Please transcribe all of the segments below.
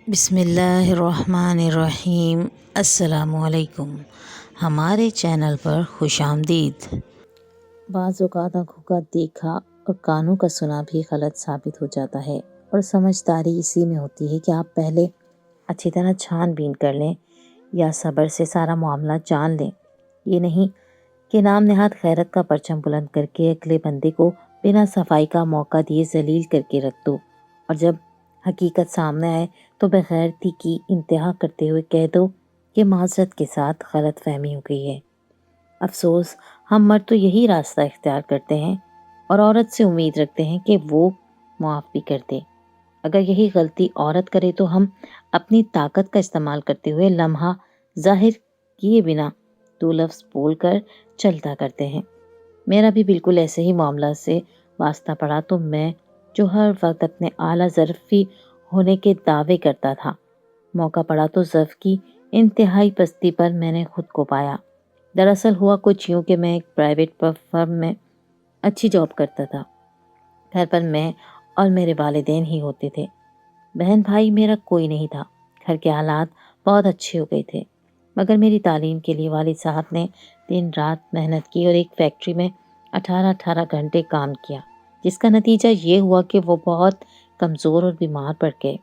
بسم اللہ الرحمن الرحیم۔ السلام علیکم، ہمارے چینل پر خوش آمدید۔ بعض اوقات آنکھوں کا دیکھا اور کانوں کا سنا بھی غلط ثابت ہو جاتا ہے، اور سمجھداری اسی میں ہوتی ہے کہ آپ پہلے اچھی طرح چھان بین کر لیں یا صبر سے سارا معاملہ جان لیں۔ یہ نہیں کہ نام نہاد غیرت کا پرچم بلند کر کے اگلے بندے کو بنا صفائی کا موقع دیے ذلیل کر کے رکھ دو، اور جب حقیقت سامنے آئے تو بغیرتی کی انتہا کرتے ہوئے کہہ دو کہ معذرت کے ساتھ غلط فہمی ہو گئی ہے۔ افسوس، ہم مرد تو یہی راستہ اختیار کرتے ہیں اور عورت سے امید رکھتے ہیں کہ وہ معاف بھی کر دے۔ اگر یہی غلطی عورت کرے تو ہم اپنی طاقت کا استعمال کرتے ہوئے لمحہ ظاہر کیے بنا دو لفظ بول کر چلتا کرتے ہیں۔ میرا بھی بالکل ایسے ہی معاملہ سے واسطہ پڑا تو میں جو ہر وقت اپنے اعلیٰ ظرفی ہونے کے دعوے کرتا تھا، موقع پڑا تو ظرف کی انتہائی پستی پر میں نے خود کو پایا۔ دراصل ہوا کچھ یوں کہ میں ایک پرائیویٹ فرم میں اچھی جاب کرتا تھا۔ گھر پر میں اور میرے والدین ہی ہوتے تھے، بہن بھائی میرا کوئی نہیں تھا۔ گھر کے حالات بہت اچھے ہو گئے تھے، مگر میری تعلیم کے لیے والد صاحب نے دن رات محنت کی اور ایک فیکٹری میں 18 گھنٹے کام کیا، جس کا نتیجہ یہ ہوا کہ وہ بہت کمزور اور بیمار پڑ گئے۔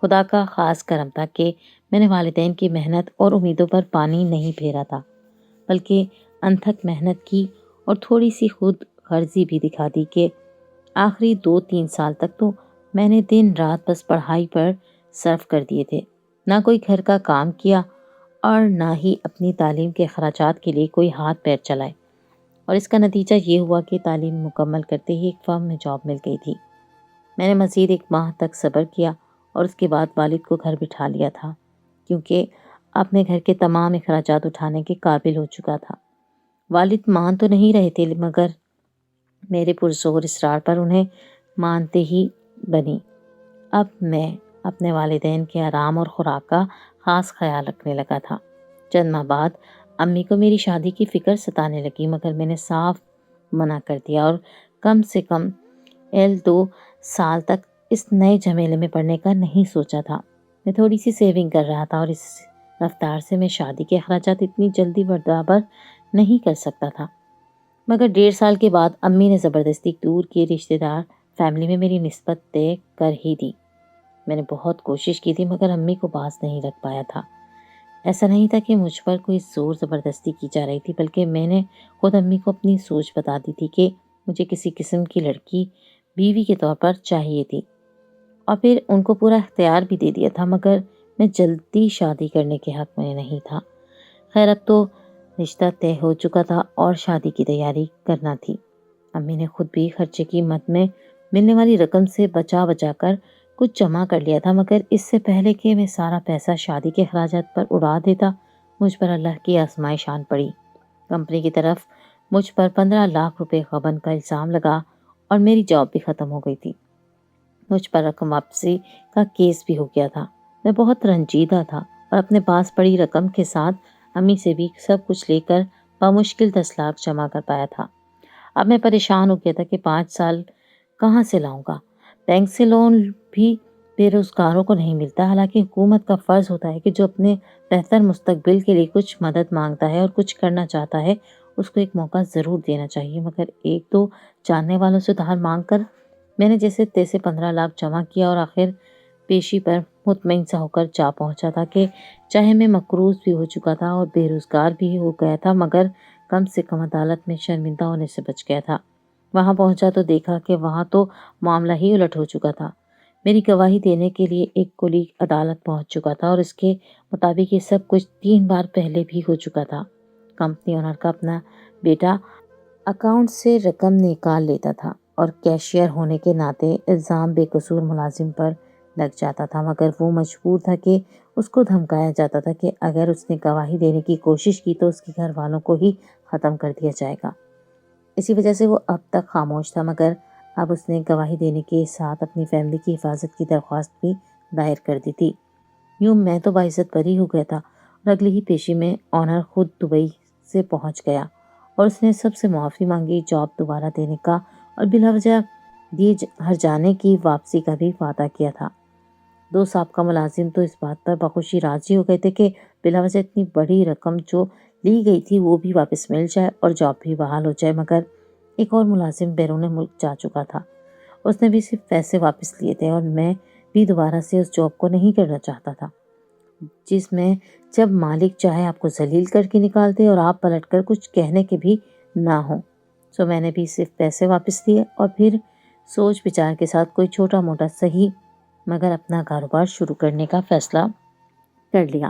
خدا کا خاص کرم تھا کہ میں نے والدین کی محنت اور امیدوں پر پانی نہیں پھیرا تھا، بلکہ انتھک محنت کی اور تھوڑی سی خود غرضی بھی دکھا دی کہ آخری 2-3 سال تک تو میں نے دن رات بس پڑھائی پر صرف کر دیے تھے، نہ کوئی گھر کا کام کیا اور نہ ہی اپنی تعلیم کے اخراجات کے لیے کوئی ہاتھ پیر چلائے۔ اور اس کا نتیجہ یہ ہوا کہ تعلیم مکمل کرتے ہی ایک فرم میں جاب مل گئی تھی۔ میں نے مزید 1 ماہ تک صبر کیا اور اس کے بعد والد کو گھر بٹھا لیا تھا، کیونکہ اپنے گھر کے تمام اخراجات اٹھانے کے قابل ہو چکا تھا۔ والد مان تو نہیں رہے تھے، مگر میرے پرزور اصرار پر انہیں مانتے ہی بنی۔ اب میں اپنے والدین کے آرام اور خوراک کا خاص خیال رکھنے لگا تھا۔ چند ماہ بعد امی کو میری شادی کی فکر ستانے لگی، مگر میں نے صاف منع کر دیا اور کم سے کم 2 سال تک اس نئے جھمیلے میں پڑنے کا نہیں سوچا تھا۔ میں تھوڑی سی سیونگ کر رہا تھا اور اس رفتار سے میں شادی کے اخراجات اتنی جلدی برابر نہیں کر سکتا تھا۔ مگر 1.5 سال کے بعد امی نے زبردستی دور کے رشتہ دار فیملی میں میری نسبت طے کر ہی دی۔ میں نے بہت کوشش کی تھی، مگر امی کو باز نہیں رکھ پایا تھا۔ ایسا نہیں تھا کہ مجھ پر کوئی زور زبردستی کی جا رہی تھی، بلکہ میں نے خود امی کو اپنی سوچ بتا دی تھی کہ مجھے کسی قسم کی لڑکی بیوی کے طور پر چاہیے تھی، اور پھر ان کو پورا اختیار بھی دے دیا تھا، مگر میں جلدی شادی کرنے کے حق میں نہیں تھا۔ خیر، اب تو رشتہ طے ہو چکا تھا اور شادی کی تیاری کرنا تھی۔ امی نے خود بھی خرچے کی مد میں ملنے والی رقم سے بچا بچا کر کچھ جمع کر لیا تھا، مگر اس سے پہلے کہ میں سارا پیسہ شادی کے اخراجات پر اڑا دیتا، مجھ پر اللہ کی آزمائش آن پڑی۔ کمپنی کی طرف مجھ پر 15 لاکھ روپے غبن کا الزام لگا اور میری جاب بھی ختم ہو گئی تھی۔ مجھ پر رقم واپسی کا کیس بھی ہو گیا تھا۔ میں بہت رنجیدہ تھا اور اپنے پاس پڑی رقم کے ساتھ امی سے بھی سب کچھ لے کر بمشکل 10 لاکھ جمع کر پایا تھا۔ اب میں پریشان ہو گیا تھا کہ 5 سال کہاں سے لاؤں گا؟ بینک سے لون بھی بے روزگاروں کو نہیں ملتا، حالانکہ حکومت کا فرض ہوتا ہے کہ جو اپنے بہتر مستقبل کے لیے کچھ مدد مانگتا ہے اور کچھ کرنا چاہتا ہے، اس کو ایک موقع ضرور دینا چاہیے۔ مگر 1-2 جاننے والوں سے ادھار مانگ کر میں نے جیسے تیسے 15 لاکھ جمع کیا اور آخر پیشی پر مطمئن سا ہو کر جا پہنچا تھا کہ چاہے میں مقروض بھی ہو چکا تھا اور بے روزگار بھی ہو گیا تھا، مگر کم سے کم عدالت میں شرمندہ ہونے سے بچ گیا تھا۔ وہاں پہنچا تو دیکھا کہ وہاں تو معاملہ ہی الٹ ہو چکا تھا۔ میری گواہی دینے کے لیے ایک کولیگ عدالت پہنچ چکا تھا اور اس کے مطابق یہ سب کچھ 3 بار پہلے بھی ہو چکا تھا۔ کمپنی اونر کا اپنا بیٹا اکاؤنٹ سے رقم نکال لیتا تھا اور کیشیئر ہونے کے ناطے الزام بے قصور ملازم پر لگ جاتا تھا، مگر وہ مجبور تھا کہ اس کو دھمکایا جاتا تھا کہ اگر اس نے گواہی دینے کی کوشش کی تو اس کے گھر والوں کو ہی ختم کر دیا جائے گا۔ اسی وجہ سے وہ اب تک خاموش تھا، مگر اب اس نے گواہی دینے کے ساتھ اپنی فیملی کی حفاظت کی درخواست بھی دائر کر دی تھی۔ یوں میں تو باعزت بری ہو گیا تھا، اور اگلی ہی پیشی میں آنر خود دبئی سے پہنچ گیا اور اس نے سب سے معافی مانگی، جاب دوبارہ دینے کا اور بلا وجہ دیے ہر جانے کی واپسی کا بھی وعدہ کیا تھا۔ 2 سابقہ ملازم تو اس بات پر بخوشی راضی ہو گئے تھے کہ بلا وجہ اتنی بڑی رقم جو لی گئی تھی وہ بھی واپس مل جائے اور جاب بھی بحال ہو جائے، مگر ایک اور ملازم بیرون ملک جا چکا تھا۔ اس نے بھی صرف پیسے واپس لیے تھے اور میں بھی دوبارہ سے اس جاب کو نہیں کرنا چاہتا تھا، جس میں جب مالک چاہے آپ کو ذلیل کر کے نکال دے اور آپ پلٹ کر کچھ کہنے کے بھی نہ ہوں۔ سو میں نے بھی صرف پیسے واپس لیے اور پھر سوچ بچار کے ساتھ کوئی چھوٹا موٹا صحیح مگر اپنا کاروبار شروع کرنے کا فیصلہ کر لیا۔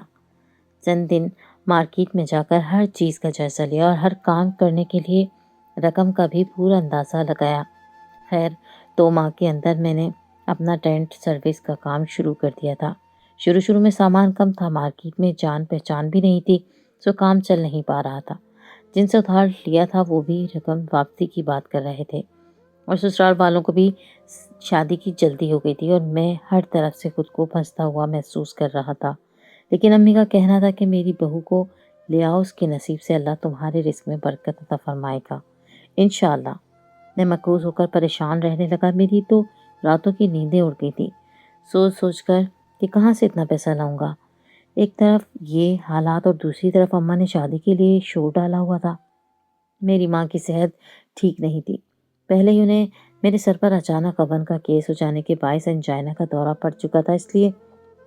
چند دن مارکیٹ میں جا کر ہر چیز کا جائزہ لیا اور ہر کام کرنے کے لیے رقم کا بھی پورا اندازہ لگایا۔ خیر 2 ماہ کے اندر میں نے اپنا ٹینٹ سروس کا کام شروع کر دیا تھا۔ شروع میں سامان کم تھا، مارکیٹ میں جان پہچان بھی نہیں تھی، سو کام چل نہیں پا رہا تھا۔ جن سے ادھار لیا تھا وہ بھی رقم واپسی کی بات کر رہے تھے اور سسرال والوں کو بھی شادی کی جلدی ہو گئی تھی اور میں ہر طرف سے خود کو پھنستا ہوا محسوس کر رہا تھا۔ لیکن امی کا کہنا تھا کہ میری بہو کو لے آؤ، اس کے نصیب سے اللہ تمہارے رزق میں برکت عطا فرمائے گا انشاءاللہ۔ میں مقروض ہو کر پریشان رہنے لگا، میری تو راتوں کی نیندیں اڑ گئی تھی سوچ کر کہ کہاں سے اتنا پیسہ لاؤں گا۔ ایک طرف یہ حالات اور دوسری طرف اماں نے شادی کے لیے شور ڈالا ہوا تھا۔ میری ماں کی صحت ٹھیک نہیں تھی، پہلے ہی انہیں میرے سر پر اچانک اون کا کیس ہو جانے کے باعث انجائنا کا دورہ پڑ چکا تھا، اس لیے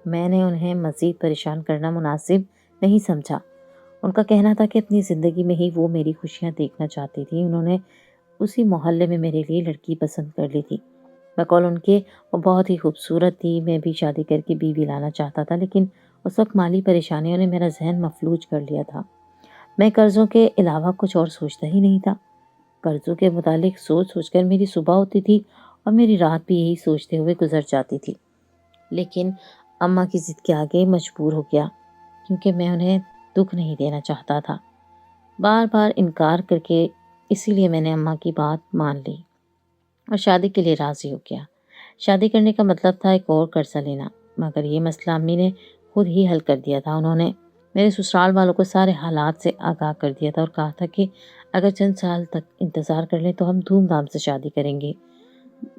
میں نے انہیں مزید پریشان کرنا مناسب نہیں سمجھا۔ ان کا کہنا تھا کہ اپنی زندگی میں ہی وہ میری خوشیاں دیکھنا چاہتی تھی، انہوں نے اسی محلے میں میرے لیے لڑکی پسند کر لی تھی۔ بقول ان کے وہ بہت ہی خوبصورت تھی، میں بھی شادی کر کے بیوی لانا چاہتا تھا، لیکن اس وقت مالی پریشانیوں نے میرا ذہن مفلوج کر لیا تھا۔ میں قرضوں کے علاوہ کچھ اور سوچتا ہی نہیں تھا۔ قرضوں کے متعلق سوچ کر میری صبح ہوتی تھی اور میری رات بھی یہی سوچتے ہوئے گزر جاتی تھی، لیکن اماں کی ضد کے آگے مجبور ہو گیا کیونکہ میں انہیں دکھ نہیں دینا چاہتا تھا۔ بار بار انکار کر کے اسی لیے میں نے اماں کی بات مان لی اور شادی کے لیے راضی ہو گیا۔ شادی کرنے کا مطلب تھا ایک اور قرضہ لینا، مگر یہ مسئلہ امی نے خود ہی حل کر دیا تھا۔ انہوں نے میرے سسرال والوں کو سارے حالات سے آگاہ کر دیا تھا اور کہا تھا کہ اگر چند سال تک انتظار کر لیں تو ہم دھوم دھام سے شادی کریں گے،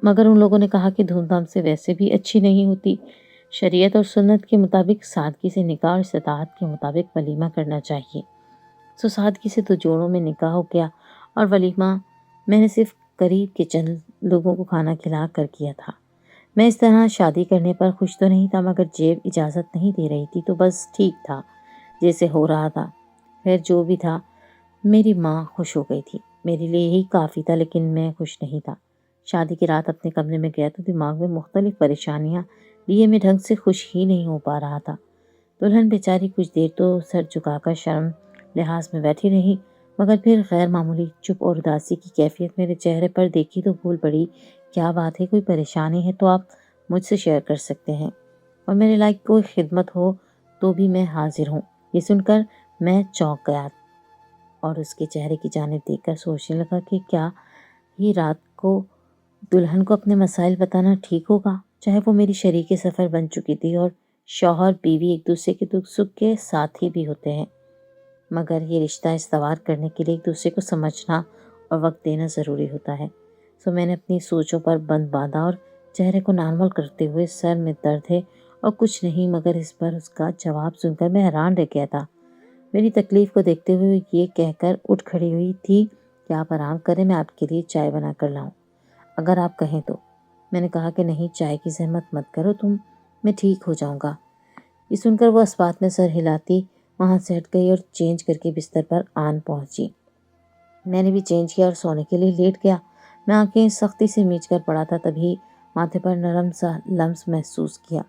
مگر ان لوگوں نے کہا کہ دھوم دھام سے ویسے بھی اچھی نہیں ہوتی، شریعت اور سنت کے مطابق سادگی سے نکاح اور استطاعت کے مطابق ولیمہ کرنا چاہیے۔ سو سادگی سے 2 جوڑوں میں نکاح ہو گیا اور ولیمہ میں نے صرف قریب کے چند لوگوں کو کھانا کھلا کر کیا تھا۔ میں اس طرح شادی کرنے پر خوش تو نہیں تھا، مگر جیب اجازت نہیں دے رہی تھی، تو بس ٹھیک تھا جیسے ہو رہا تھا۔ خیر جو بھی تھا، میری ماں خوش ہو گئی تھی، میرے لیے یہی کافی تھا، لیکن میں خوش نہیں تھا۔ شادی کی رات اپنے کمرے میں گیا تو دماغ میں مختلف پریشانیاں لیے میں ڈھنگ سے خوش ہی نہیں ہو پا رہا تھا۔ دلہن بیچاری کچھ دیر تو سر جھکا کر شرم لحاظ میں بیٹھی رہی، مگر پھر غیر معمولی چپ اور اداسی کی کیفیت میرے چہرے پر دیکھی تو بھول پڑی، کیا بات ہے، کوئی پریشانی ہے تو آپ مجھ سے شیئر کر سکتے ہیں اور میرے لائق کوئی خدمت ہو تو بھی میں حاضر ہوں۔ یہ سن کر میں چونک گیا اور اس کے چہرے کی جانب دیکھ کر سوچنے لگا کہ کیا ہی رات کو دلہن کو اپنے مسائل بتانا ٹھیک ہوگا، چاہے وہ میری شریک سفر بن چکی تھی اور شوہر بیوی ایک دوسرے کے دکھ سکھ کے ساتھی بھی ہوتے ہیں، مگر یہ رشتہ استوار کرنے کے لیے ایک دوسرے کو سمجھنا اور وقت دینا ضروری ہوتا ہے۔ سو میں نے اپنی سوچوں پر بند باندھا اور چہرے کو نارمل کرتے ہوئے سر میں درد ہے اور کچھ نہیں، مگر اس پر اس کا جواب سن کر میں حیران رہ گیا تھا۔ میری تکلیف کو دیکھتے ہوئے یہ کہہ کر اٹھ کھڑی ہوئی تھی کہ آپ آرام کریں، میں آپ کے لیے چائے بنا کر لاؤں اگر آپ کہیں تو۔ میں نے کہا کہ نہیں، چائے کی زحمت مت کرو تم، میں ٹھیک ہو جاؤں گا۔ یہ سن کر وہ اس بات میں سر ہلاتی وہاں سے ہٹ گئی اور چینج کر کے بستر پر آن پہنچی۔ میں نے بھی چینج کیا اور سونے کے لیے لیٹ گیا۔ میں آنکھیں سختی سے میچ کر پڑا تھا، تبھی ماتھے پر نرم سا لمس محسوس کیا،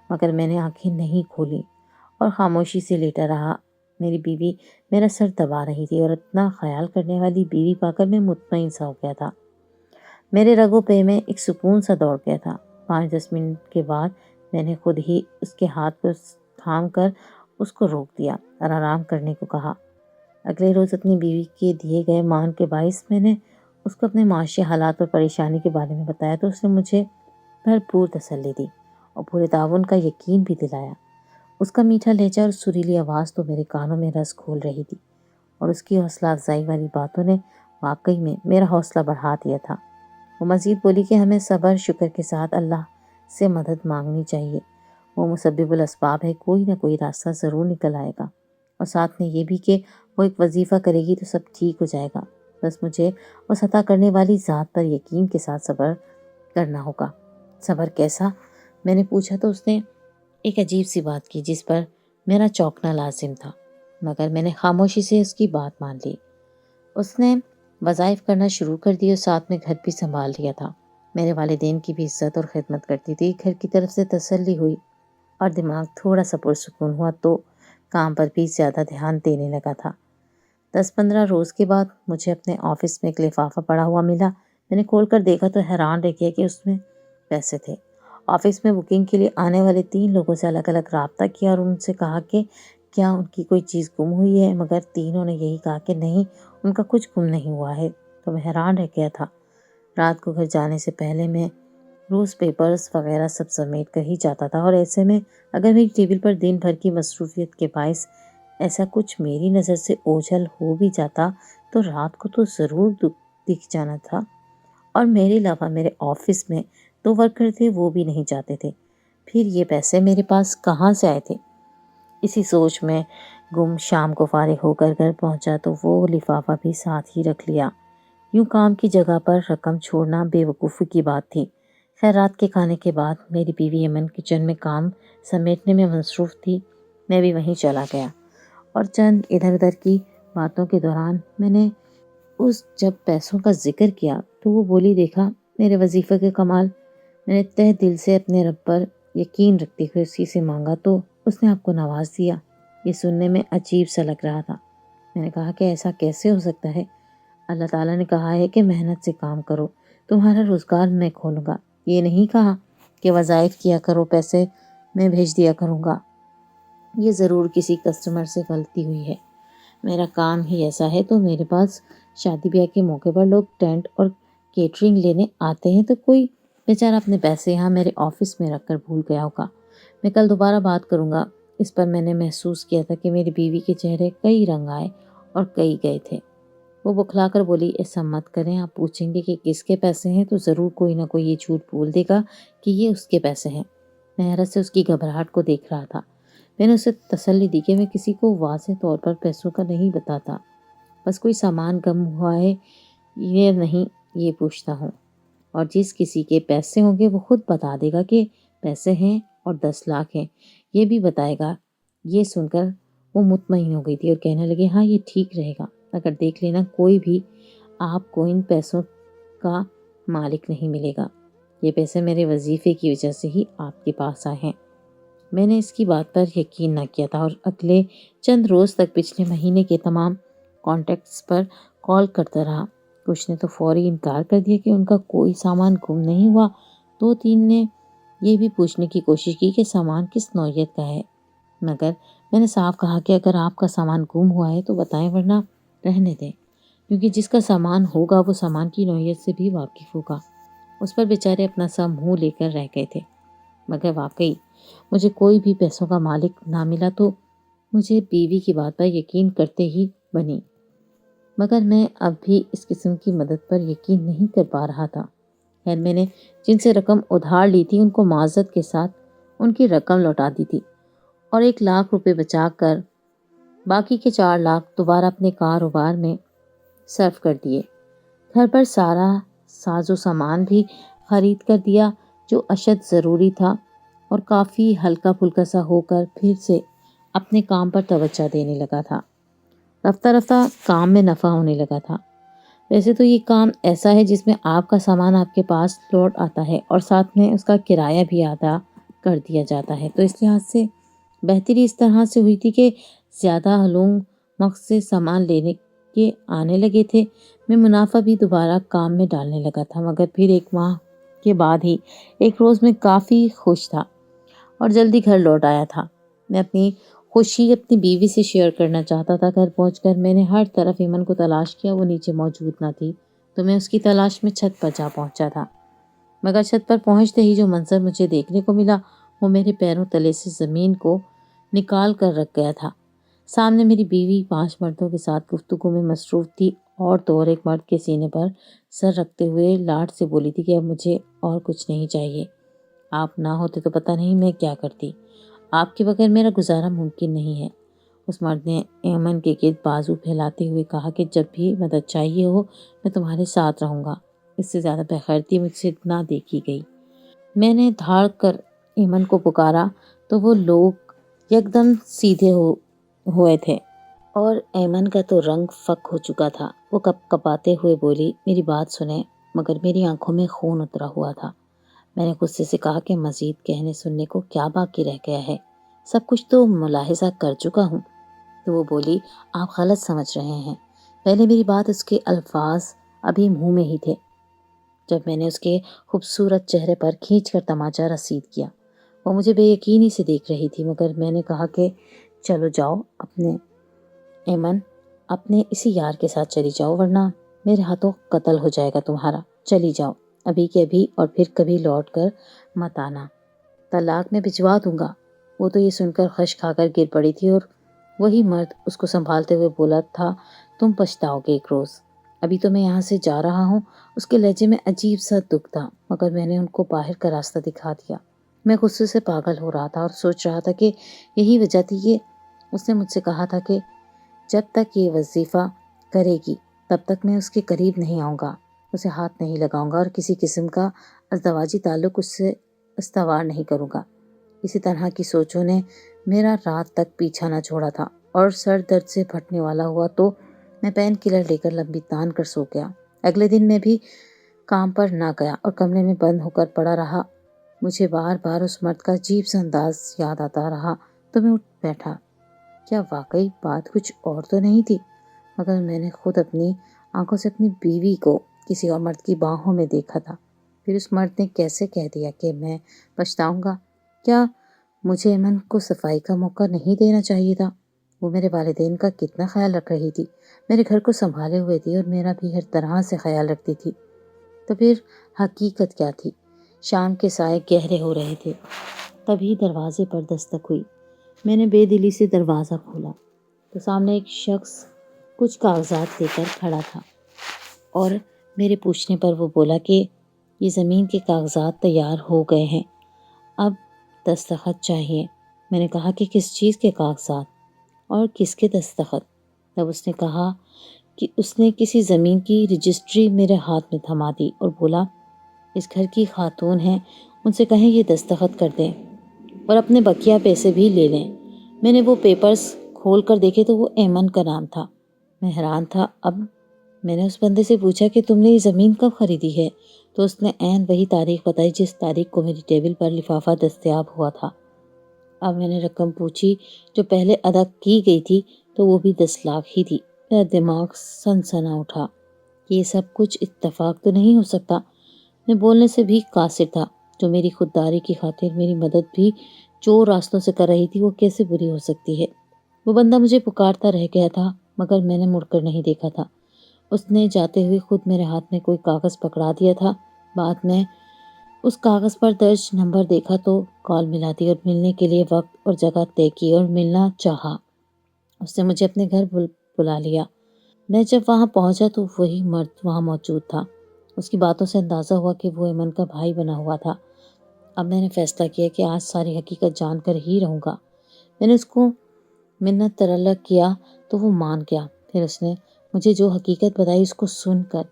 مگر میں نے آنکھیں نہیں کھولی اور خاموشی سے لیٹا رہا۔ میری بیوی میرا سر دبا رہی تھی اور اتنا خیال کرنے والی بیوی پا کر میں مطمئن سا ہو گیا تھا۔ میرے رگوں پہ میں ایک سکون سا دوڑ گیا تھا۔ 5-10 منٹ کے بعد میں نے خود ہی اس کے ہاتھ کو تھام کر اس کو روک دیا اور آرام کرنے کو کہا۔ اگلے روز اپنی بیوی کے دیے گئے مان کے باعث میں نے اس کو اپنے معاشی حالات اور پریشانی کے بارے میں بتایا تو اس نے مجھے بھرپور تسلی دی اور پورے تعاون کا یقین بھی دلایا۔ اس کا میٹھا لہجہ اور سریلی آواز تو میرے کانوں میں رس گھول رہی تھی اور اس کی حوصلہ افزائی والی باتوں نے واقعی میں میرا حوصلہ بڑھا دیا تھا۔ وہ مزید بولی کہ ہمیں صبر شکر کے ساتھ اللہ سے مدد مانگنی چاہیے وہ مسبب الاسباب ہے، کوئی نہ کوئی راستہ ضرور نکل آئے گا، اور ساتھ میں یہ بھی کہ وہ ایک وظیفہ کرے گی تو سب ٹھیک ہو جائے گا۔ بس مجھے اس عطا کرنے والی ذات پر یقین کے ساتھ صبر کرنا ہوگا۔ صبر کیسا؟ میں نے پوچھا تو اس نے ایک عجیب سی بات کی جس پر میرا چونکنا لازم تھا، مگر میں نے خاموشی سے اس کی بات مان لی۔ اس نے وظائف کرنا شروع کر دی اور ساتھ میں گھر بھی سنبھال لیا تھا۔ میرے والدین کی بھی عزت اور خدمت کرتی تھی۔ گھر کی طرف سے تسلی ہوئی اور دماغ تھوڑا سا پرسکون ہوا تو کام پر بھی زیادہ دھیان دینے لگا تھا۔ 10-15 روز کے بعد مجھے اپنے آفس میں ایک لفافہ پڑا ہوا ملا۔ میں نے کھول کر دیکھا تو حیران رہ گیا کہ اس میں پیسے تھے۔ آفس میں بکنگ کے لیے آنے والے 3 لوگوں سے الگ الگ رابطہ کیا اور ان سے کہا کہ کیا ان کی کوئی چیز گم ہوئی ہے، مگر تینوں نے یہی کہا کہ نہیں، ان کا کچھ گم نہیں ہوا ہے۔ تو میں حیران رہ گیا تھا۔ رات کو گھر جانے سے پہلے میں روز پیپرز وغیرہ سب سمیٹ کر ہی جاتا تھا، اور ایسے میں اگر میری ٹیبل پر دن بھر کی مصروفیت کے باعث ایسا کچھ میری نظر سے اوجھل ہو بھی جاتا تو رات کو تو ضرور دکھ جانا تھا، اور میرے علاوہ میرے آفس میں 2 ورکر تھے، وہ بھی نہیں جاتے تھے، پھر یہ پیسے میرے پاس کہاں سے آئے تھے؟ اسی سوچ میں گم شام کو فارغ ہو کر گھر پہنچا تو وہ لفافہ بھی ساتھ ہی رکھ لیا۔ یوں کام کی جگہ پر رقم چھوڑنا بے وقوفی کی بات تھی۔ خیر رات کے کھانے کے بعد میری بیوی ایمن کچن میں کام سمیٹنے میں مصروف تھی، میں بھی وہیں چلا گیا، اور چند ادھر ادھر کی باتوں کے دوران میں نے جب پیسوں کا ذکر کیا تو وہ بولی، دیکھا میرے وظیفے کے کمال، میں نے تہ دل سے اپنے رب پر یقین رکھتے ہوئے اسی سے مانگا تو اس نے آپ کو نواز دیا۔ یہ سننے میں عجیب سا لگ رہا تھا۔ میں نے کہا کہ ایسا کیسے ہو سکتا ہے؟ اللہ تعالیٰ نے کہا ہے کہ محنت سے کام کرو، تمہارا روزگار میں کھولوں گا، یہ نہیں کہا کہ وظائف کیا کرو، پیسے میں بھیج دیا کروں گا۔ یہ ضرور کسی کسٹمر سے غلطی ہوئی ہے، میرا کام ہی ایسا ہے۔ تو میرے پاس شادی بیاہ کے موقع پر لوگ ٹینٹ اور کیٹرنگ لینے آتے ہیں، تو کوئی بیچارہ اپنے پیسے یہاں میرے آفس میں رکھ کر بھول گیا ہوگا۔ میں کل دوبارہ بات کروں گا اس پر۔ میں نے محسوس کیا تھا کہ میری بیوی کے چہرے کئی رنگ آئے اور کئی گئے تھے۔ وہ بکھلا کر بولی، ایسا مت کریں، آپ پوچھیں گے کہ کس کے پیسے ہیں تو ضرور کوئی نہ کوئی یہ جھوٹ بول دے گا کہ یہ اس کے پیسے ہیں۔ میں حیرت سے اس کی گھبراہٹ کو دیکھ رہا تھا۔ میں نے اسے تسلی دی کہ میں کسی کو واضح طور پر پیسوں کا نہیں بتاتا، بس کوئی سامان گم ہوا ہے یہ نہیں یہ پوچھتا ہوں، اور جس کسی کے پیسے ہوں گے وہ خود بتا دے گا کہ پیسے ہیں اور 10 لاکھ ہیں، یہ بھی بتائے گا۔ یہ سن کر وہ مطمئن ہو گئی تھی اور کہنے لگے، ہاں یہ ٹھیک رہے گا، اگر دیکھ لینا کوئی بھی آپ کو ان پیسوں کا مالک نہیں ملے گا، یہ پیسے میرے وظیفے کی وجہ سے ہی آپ کے پاس آئے ہیں۔ میں نے اس کی بات پر یقین نہ کیا تھا اور اگلے چند روز تک پچھلے مہینے کے تمام کانٹیکٹس پر کال کرتا رہا۔ کچھ نے تو فوری انکار کر دیا کہ ان کا کوئی سامان گم نہیں ہوا، 2-3 نے یہ بھی پوچھنے کی کوشش کی کہ سامان کس نوعیت کا ہے، مگر میں نے صاف کہا کہ اگر آپ کا سامان گم ہوا ہے تو بتائیں، ورنہ رہنے دیں، کیونکہ جس کا سامان ہوگا وہ سامان کی نوعیت سے بھی واقف ہوگا۔ اس پر بیچارے اپنا سا منہ لے کر رہ گئے تھے، مگر واقعی مجھے کوئی بھی پیسوں کا مالک نہ ملا تو مجھے بیوی کی بات پر یقین کرتے ہی بنی، مگر میں اب بھی اس قسم کی مدد پر یقین نہیں کر پا رہا تھا۔ خیر میں نے جن سے رقم ادھار لی تھی ان کو معذرت کے ساتھ ان کی رقم لوٹا دی تھی، اور 1 لاکھ روپے بچا کر باقی کے 4 لاکھ دوبارہ اپنے کاروبار میں صرف کر دیے۔ گھر پر سارا ساز و سامان بھی خرید کر دیا جو اشد ضروری تھا، اور کافی ہلکا پھلکا سا ہو کر پھر سے اپنے کام پر توجہ دینے لگا تھا۔ رفتہ رفتہ کام میں نفع ہونے لگا تھا۔ ویسے تو یہ کام ایسا ہے جس میں آپ کا سامان آپ کے پاس لوٹ آتا ہے اور ساتھ میں اس کا کرایہ بھی ادا کر دیا جاتا ہے، تو اس لحاظ سے بہتری اس طرح سے ہوئی تھی کہ زیادہ ہلونگ مقصد سے سامان لینے کے آنے لگے تھے۔ میں منافع بھی دوبارہ کام میں ڈالنے لگا تھا، مگر پھر 1 ماہ کے بعد ہی ایک روز میں کافی خوش تھا اور جلدی گھر لوٹ آیا تھا۔ میں اپنی خوشی اپنی بیوی سے شیئر کرنا چاہتا تھا۔ گھر پہنچ کر میں نے ہر طرف ایمن کو تلاش کیا، وہ نیچے موجود نہ تھی، تو میں اس کی تلاش میں چھت پر جا پہنچا تھا، مگر چھت پر پہنچتے ہی جو منظر مجھے دیکھنے کو ملا وہ میرے پیروں تلے سے زمین کو نکال کر رکھ گیا تھا۔ سامنے میری بیوی 5 مردوں کے ساتھ گفتگو میں مصروف تھی، اور تو اور ایک مرد کے سینے پر سر رکھتے ہوئے لاڈ سے بولی تھی کہ اب مجھے اور کچھ نہیں چاہیے، آپ نہ ہوتے تو پتہ نہیں میں کیا کرتی۔ آپ کے بغیر میرا گزارا ممکن نہیں ہے۔ اس مرد نے ایمن کے گرد بازو پھیلاتے ہوئے کہا کہ جب بھی مدد چاہیے ہو میں تمہارے ساتھ رہوں گا۔ اس سے زیادہ بےغیرتی مجھ سے نہ دیکھی گئی۔ میں نے دھاڑ کر ایمن کو پکارا تو وہ لوگ یکدم سیدھے ہوئے تھے اور ایمن کا تو رنگ فک ہو چکا تھا۔ وہ کپ کپاتے ہوئے بولی، میری بات سنیں، مگر میری آنکھوں میں خون اترا ہوا تھا۔ میں نے غصے سے کہا کہ مزید کہنے سننے کو کیا باقی رہ گیا ہے، سب کچھ تو ملاحظہ کر چکا ہوں۔ تو وہ بولی، آپ غلط سمجھ رہے ہیں، پہلے میری بات اس کے الفاظ ابھی منہ میں ہی تھے جب میں نے اس کے خوبصورت چہرے پر کھینچ کر تماچا رسید کیا۔ وہ مجھے بے یقینی سے دیکھ رہی تھی، مگر میں نے کہا کہ چلو جاؤ ایمن، اپنے اسی یار کے ساتھ چلی جاؤ، ورنہ میرے ہاتھوں قتل ہو جائے گا تمہارا۔ چلی جاؤ ابھی کے ابھی، اور پھر کبھی لوٹ کر مت آنا، طلاق میں بھجوا دوں گا۔ وہ تو یہ سن کر خش کھا کر گر پڑی تھی اور وہی مرد اس کو سنبھالتے ہوئے بولا تھا، تم پچھتاؤ گے ایک روز، ابھی تو میں یہاں سے جا رہا ہوں۔ اس کے لہجے میں عجیب سا دکھ تھا، مگر میں نے ان کو باہر کا راستہ دکھا دیا۔ میں غصے سے پاگل ہو رہا تھا اور سوچ رہا تھا کہ یہی وجہ تھی کہ اس نے مجھ سے کہا تھا کہ جب تک یہ وظیفہ کرے گی تب تک میں اس کے قریب نہیں آؤں گا، اسے ہاتھ نہیں لگاؤں گا اور کسی قسم کا ازدواجی تعلق اس سے استوار نہیں کروں گا۔ اسی طرح کی سوچوں نے میرا رات تک پیچھا نہ چھوڑا تھا، اور سر درد سے پھٹنے والا ہوا تو میں پین کلر لے کر لمبی تان کر سو گیا۔ اگلے دن میں بھی کام پر نہ گیا اور کمرے میں بند ہو کر پڑا رہا۔ مجھے بار بار اس مرد کا عجیب سا انداز یاد آتا رہا تو میں اٹھ بیٹھا۔ کیا واقعی بات کچھ اور تو نہیں تھی؟ مگر میں نے خود اپنی آنکھوں سے اپنی بیوی کو کسی اور مرد کی باہوں میں دیکھا تھا۔ پھر اس مرد نے کیسے کہہ دیا کہ میں پچھتاؤں گا؟ کیا مجھے ایمن کو صفائی کا موقع نہیں دینا چاہیے تھا؟ وہ میرے والدین کا کتنا خیال رکھ رہی تھی، میرے گھر کو سنبھالے ہوئے تھی اور میرا بھی ہر طرح سے خیال رکھتی تھی۔ تو پھر حقیقت کیا تھی؟ شام کے سائے گہرے ہو رہے تھے، تبھی دروازے پر دستک ہوئی۔ میں نے بے دلی سے دروازہ کھولا تو سامنے ایک شخص کچھ کاغذات لے کر کھڑا تھا، اور میرے پوچھنے پر وہ بولا کہ یہ زمین کے کاغذات تیار ہو گئے ہیں، اب دستخط چاہیے۔ میں نے کہا کہ کس چیز کے کاغذات اور کس کے دستخط؟ تب اس نے کہا کہ اس نے کسی زمین کی رجسٹری میرے ہاتھ میں تھما دی اور بولا، اس گھر کی خاتون ہیں، ان سے کہیں یہ دستخط کر دیں اور اپنے بقیہ پیسے بھی لے لیں۔ میں نے وہ پیپرز کھول کر دیکھے تو وہ ایمن کا نام تھا۔ میں حیران تھا۔ اب میں نے اس بندے سے پوچھا کہ تم نے یہ زمین کب خریدی ہے؟ تو اس نے عین وہی تاریخ بتائی جس تاریخ کو میری ٹیبل پر لفافہ دستیاب ہوا تھا۔ اب میں نے رقم پوچھی جو پہلے ادا کی گئی تھی تو وہ بھی 10 لاکھ ہی تھی۔ میرا دماغ سنسنا اٹھا کہ یہ سب کچھ اتفاق تو نہیں ہو سکتا۔ میں بولنے سے بھی قاصر تھا۔ جو میری خودداری کی خاطر میری مدد بھی چور راستوں سے کر رہی تھی، وہ کیسے بری ہو سکتی ہے؟ وہ بندہ مجھے پکارتا رہ گیا تھا، مگر میں نے مڑ کر نہیں دیکھا تھا۔ اس نے جاتے ہوئے خود میرے ہاتھ میں کوئی کاغذ پکڑا دیا تھا۔ بعد میں اس کاغذ پر درج نمبر دیکھا تو کال ملا دی اور ملنے کے لیے وقت اور جگہ طے کی اور ملنا چاہا۔ اس نے مجھے اپنے گھر بلا لیا۔ میں جب وہاں پہنچا تو وہی مرد وہاں موجود تھا۔ اس کی باتوں سے اندازہ ہوا کہ وہ ایمن کا بھائی بنا ہوا تھا۔ اب میں نے فیصلہ کیا کہ آج ساری حقیقت جان کر ہی رہوں گا۔ میں نے اس کو منت ترلہ کیا تو وہ مان گیا۔ پھر اس نے مجھے جو حقیقت بتائی اس کو سن کر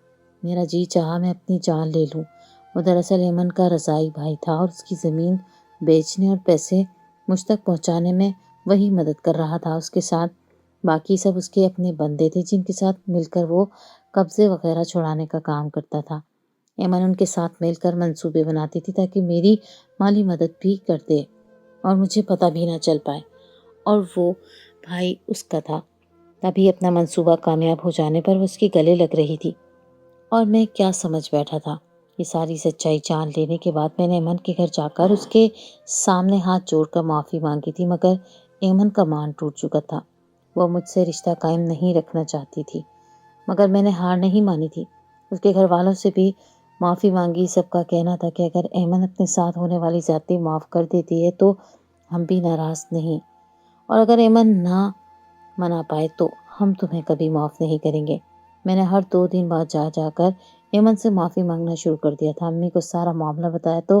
میرا جی چاہا میں اپنی جان لے لوں۔ وہ دراصل ایمن کا رضائی بھائی تھا اور اس کی زمین بیچنے اور پیسے مجھ تک پہنچانے میں وہی مدد کر رہا تھا۔ اس کے ساتھ باقی سب اس کے اپنے بندے تھے جن کے ساتھ مل کر وہ قبضے وغیرہ چھڑانے کا کام کرتا تھا۔ ایمن ان کے ساتھ مل کر منصوبے بناتی تھی تاکہ میری مالی مدد بھی کر دے اور مجھے پتہ بھی نہ چل پائے، اور وہ بھائی اس کا تھا۔ تبھی اپنا منصوبہ کامیاب ہو جانے پر وہ اس کے گلے لگ رہی تھی، اور میں کیا سمجھ بیٹھا تھا۔ یہ ساری سچائی جان لینے کے بعد میں نے ایمن کے گھر جا کر اس کے سامنے ہاتھ جوڑ کر معافی مانگی تھی، مگر ایمن کا مان ٹوٹ چکا تھا۔ وہ مجھ سے رشتہ قائم نہیں رکھنا چاہتی تھی، مگر میں نے ہار نہیں مانی تھی۔ اس کے گھر والوں سے بھی معافی مانگی۔ سب کا کہنا تھا کہ اگر ایمن اپنے ساتھ ہونے والی زیادتی معاف کر دیتی ہے تو ہم بھی ناراض نہیں، اور اگر ایمن نہ منا پائے تو ہم تمہیں کبھی معاف نہیں کریں گے۔ میں نے ہر 2 دن بعد جا کر ایمن سے معافی مانگنا شروع کر دیا تھا۔ امی کو سارا معاملہ بتایا تو